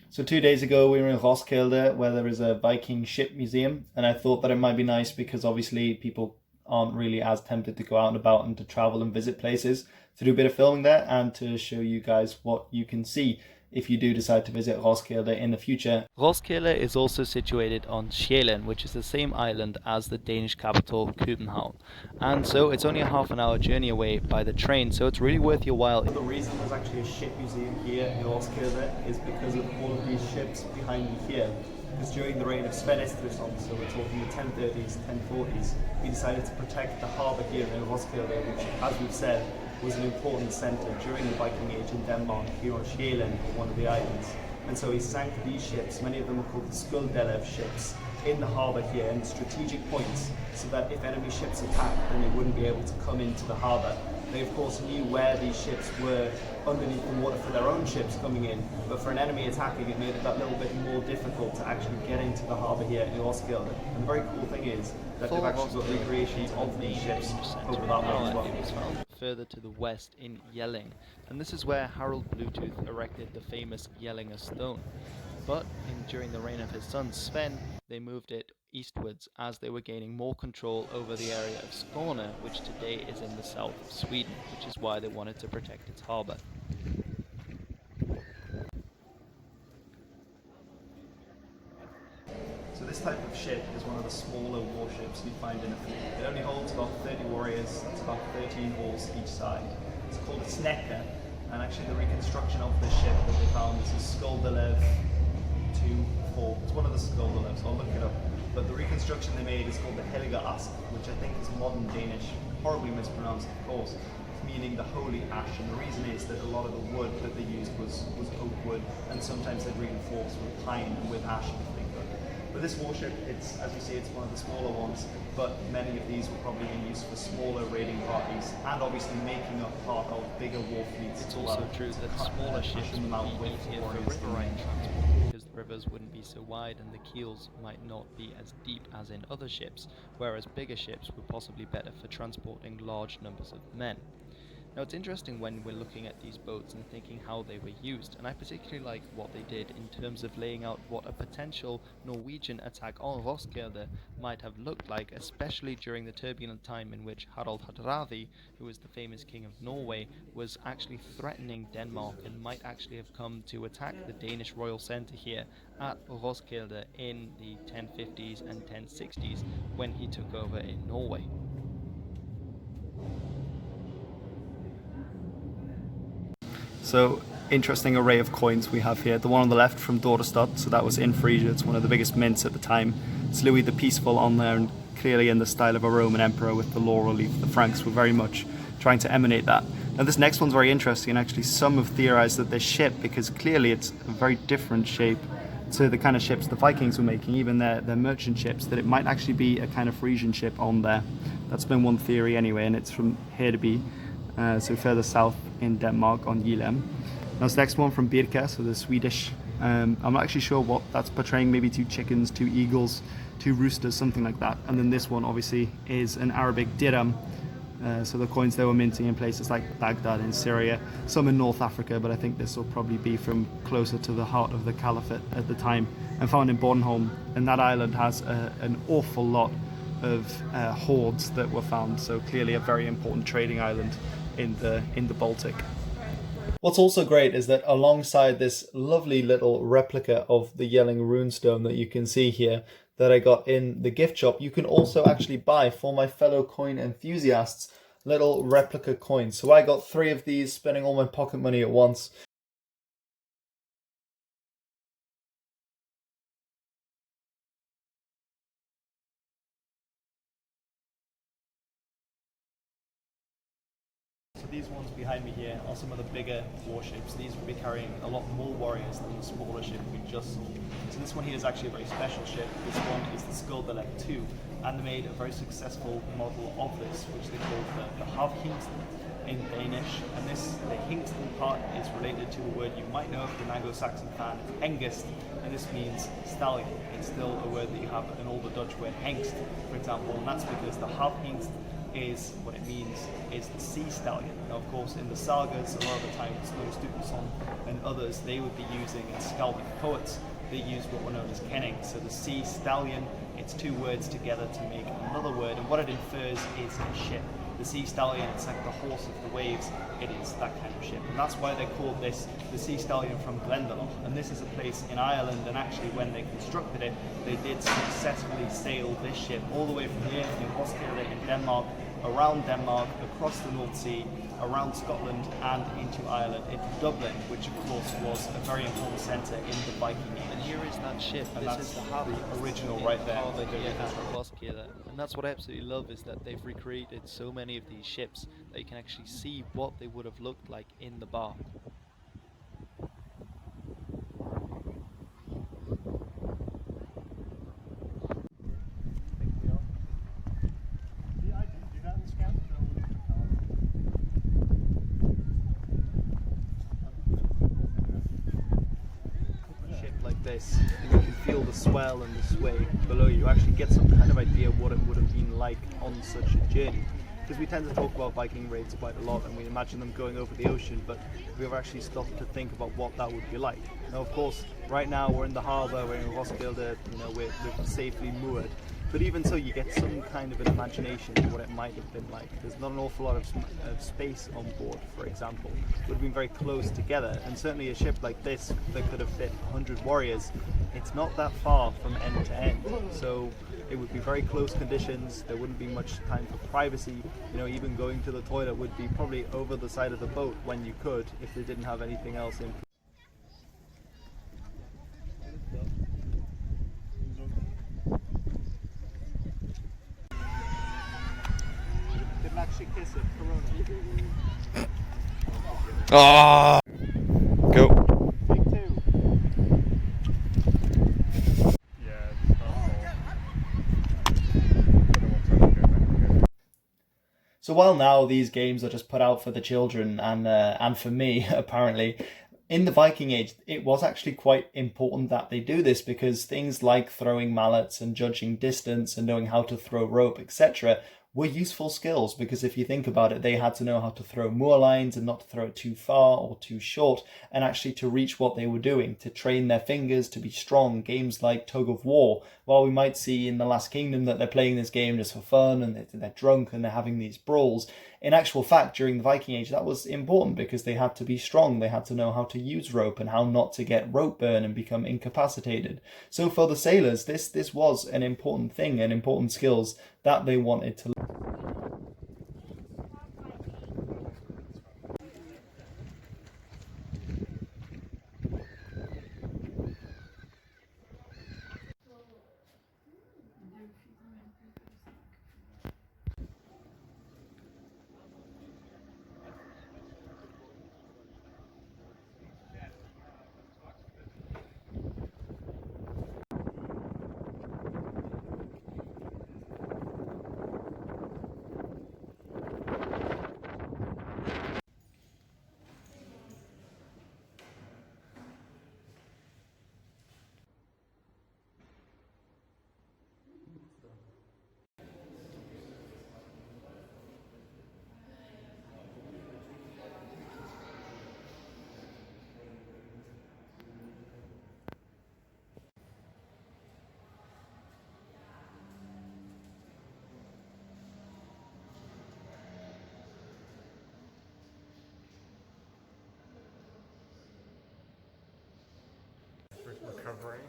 So 2 days ago we were in Roskilde where there is a Viking ship museum, and I thought that it might be nice because obviously people aren't really as tempted to go out and about and to travel and visit places, to do a bit of filming there and to show you guys what you can see if you do decide to visit Roskilde in the future. Roskilde is also situated on Sjælland, which is the same island as the Danish capital Copenhagen. And so it's only a half an hour journey away by the train, so it's really worth your while. The reason there's actually a ship museum here in Roskilde is because of all of these ships behind me here. Because during the reign of Sven Estridson, so we're talking the 1030s, 1040s, he decided to protect the harbour here in Roskilde, which, as we've said, was an important centre during the Viking Age in Denmark, here on Sjælland, one of the islands. And so he sank these ships, many of them are called the Skuldelev ships, in the harbour here in strategic points, so that if enemy ships attacked, then they wouldn't be able to come into the harbour. They of course knew where these ships were underneath the water for their own ships coming in, but for an enemy attacking, it made it that little bit more difficult to actually get into the harbour here in Roskilde. And the very cool thing is that they've actually got recreations of these ships over that one as well. Further to the west in Jelling, and this is where Harald Bluetooth erected the famous Jellinger stone. But during the reign of his son Sven, they moved it eastwards as they were gaining more control over the area of Skåne, which today is in the south of Sweden, which is why they wanted to protect its harbour. So this type of ship is one of the smaller warships you find in a fleet. It only holds about 30 warriors, it's about 13 oars each side. It's called a snekker, and actually the reconstruction of this ship that they found is a Skuldelev 2-4. It's one of the Skuldelevs, I'll look it up. But the reconstruction they made is called the Hellige Ask, which I think is modern Danish, horribly mispronounced of course, meaning the holy ash. And the reason is that a lot of the wood that they used was oak wood, and sometimes they'd reinforce with pine and with ash if they could. But this warship, it's, as you see, it's one of the smaller ones, but many of these will probably be used for smaller raiding parties, and obviously making up part of bigger war fleets. It's also true that smaller ships would be easier for riverine transport, because the rivers wouldn't be so wide and the keels might not be as deep as in other ships, whereas bigger ships were possibly better for transporting large numbers of men. Now it's interesting when we're looking at these boats and thinking how they were used, and I particularly like what they did in terms of laying out what a potential Norwegian attack on Roskilde might have looked like, especially during the turbulent time in which Harald Hardrade, who was the famous king of Norway, was actually threatening Denmark and might actually have come to attack the Danish royal centre here at Roskilde in the 1050s and 1060s when he took over in Norway. So, interesting array of coins we have here. The one on the left from Dorestad, so that was in Frisia. It's one of the biggest mints at the time. It's Louis the Peaceful on there, and clearly in the style of a Roman emperor with the laurel leaf. The Franks were very much trying to emanate that. Now this next one's very interesting, and actually some have theorized that this ship, because clearly it's a very different shape to the kind of ships the Vikings were making, even their merchant ships, that it might actually be a kind of Frisian ship on there. That's been one theory anyway, and it's from Hedeby. So further south in Denmark on Jylland. Now this next one from Birka, so the Swedish. I'm not actually sure what that's portraying, maybe 2 chickens, 2 eagles, 2 roosters, something like that. And then this one obviously is an Arabic dirham. So the coins they were minting in places like Baghdad in Syria, some in North Africa, but I think this will probably be from closer to the heart of the Caliphate at the time, and found in Bornholm. And that island has an awful lot of hoards that were found, so clearly a very important trading island in the Baltic. What's also great is that alongside this lovely little replica of the Jelling runestone that you can see here that I got in the gift shop, you can also actually buy, for my fellow coin enthusiasts, little replica coins. So I got 3 of these, spending all my pocket money at once. So these ones behind me here are some of the bigger warships. These will be carrying a lot more warriors than the smaller ship we just saw. So this one here is actually a very special ship. This one is the Skuldelev 2, and they made a very successful model of this, which they called the Havhingsten in Danish. And the Hingsten part is related to a word you might know if you're an Anglo-Saxon fan, it's hengest, and this means stallion. It's still a word that you have in older Dutch word hengst, for example, and that's because the Havhingst is what it means is the sea stallion. Now, of course, in the sagas, a lot of the time, Sven Estridson and others, they would be using, and Skaldic poets, they use what were known as kenning. So the sea stallion, it's two words together to make another word, and what it infers is a ship. The sea stallion, it's like the horse of the waves, it is that kind of ship. And that's why they called this the sea stallion from Glendalough. And this is a place in Ireland, and actually when they constructed it, they did successfully sail this ship all the way from here in Roskilde in Denmark, around Denmark, across the North Sea, around Scotland and into Ireland, into Dublin, which of course was a very important centre in the Viking Age. And here is that ship. And this is the harbour, original right there. Roskilde. And that's what I absolutely love, is that they've recreated so many of these ships that you can actually see what they would have looked like in the bar. This, and you can feel the swell and the sway below you. Actually get some kind of idea what it would have been like on such a journey, because we tend to talk about Viking raids quite a lot and we imagine them going over the ocean, but we've actually stopped to think about what that would be like. Now, of course, right now we're in the harbour, we're in Roskilde, you know, we're safely moored, but even so, you get some kind of an imagination of what it might have been like. There's not an awful lot of space on board, for example. It would have been very close together, and certainly a ship like this that could have fit 100 warriors, it's not that far from end to end. So it would be very close conditions, there wouldn't be much time for privacy. You know, even going to the toilet would be probably over the side of the boat when you could, if they didn't have anything else in. Actually kiss it, Corona. Ah! Go. Take two. Yeah, it's not. So while now these games are just put out for the children and for me, apparently, in the Viking Age, it was actually quite important that they do this, because things like throwing mallets and judging distance and knowing how to throw rope, etc., were useful skills, because if you think about it, they had to know how to throw moor lines and not to throw it too far or too short, and actually to reach what they were doing, to train their fingers, to be strong. Games like Tug of War, while we might see in the Last Kingdom that they're playing this game just for fun and they're drunk and they're having these brawls, in actual fact, during the Viking Age, that was important, because they had to be strong, they had to know how to use rope and how not to get rope burn and become incapacitated. So for the sailors, this was an important thing, and important skills that they wanted to learn. Recovering.